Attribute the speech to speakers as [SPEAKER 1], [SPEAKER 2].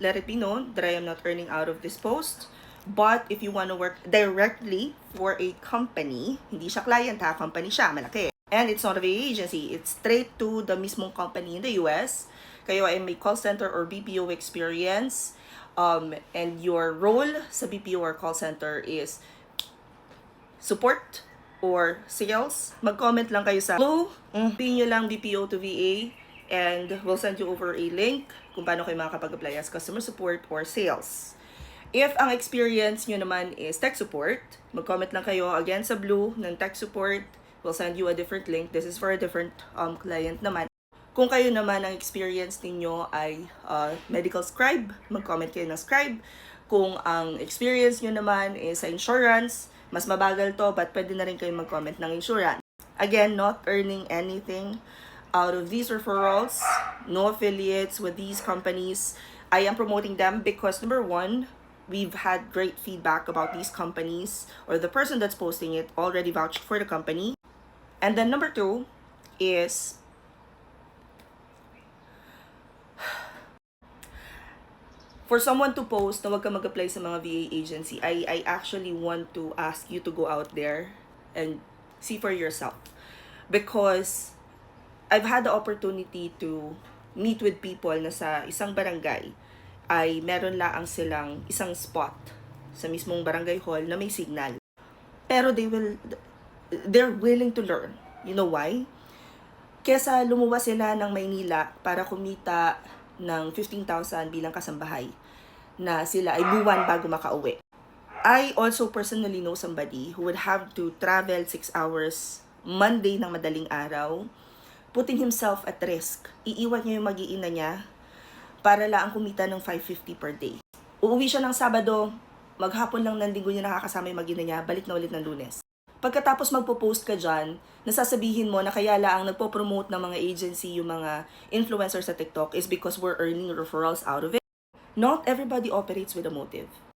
[SPEAKER 1] let it be known that I am not earning out of this post. But if you want to work directly for a company, hindi siya client ha, company siya, malaki. And it's not a VA agency, it's straight to the mismong company in the US. Kayo ay may call center or BPO experience, and your role sa BPO or call center is support or sales. Mag-comment lang kayo sa Blue, pin nyo lang BPO to VA, and we'll send you over a link kung paano kayo makakapag-apply as customer support or sales. If ang experience nyo naman is tech support, mag-comment lang kayo again sa Blue ng tech support. We'll send you a different link. This is for a different client naman. Kung kayo naman ang experience ninyo ay medical scribe, mag-comment kayo ng scribe. Kung ang experience nyo naman is sa insurance, mas mabagal to, but pwede na rin kayo mag-comment ng insurance. Again, not earning anything out of these referrals, no affiliates with these companies. I am promoting them because number one, we've had great feedback about these companies, or the person that's posting it already vouched for the company. And then number two is for someone to post na wag ka mag-apply sa mga VA agency, I actually want to ask you to go out there and see for yourself. Because I've had the opportunity to meet with people na sa isang barangay ay meron lang silang isang spot sa mismong barangay hall na may signal. Pero they're willing to learn. You know why? Kesa lumuwas sila ng Maynila para kumita ng 15,000 bilang kasambahay na sila ay buwan bago makauwi. I also personally know somebody who would have to travel 6 hours Monday ng madaling araw, putting himself at risk. Iiwan niya yung mag-iina niya para lang kumita ng 550 per day. Uuwi siya ng Sabado, maghapon lang ng Linggo niya nakakasama yung mag-ina niya, balik na ulit ng Lunes. Pagkatapos magpo-post ka dyan, nasasabihin mo na kaya lang nagpo-promote ng mga agency, yung mga influencers sa TikTok is because we're earning referrals out of it. Not everybody operates with a motive.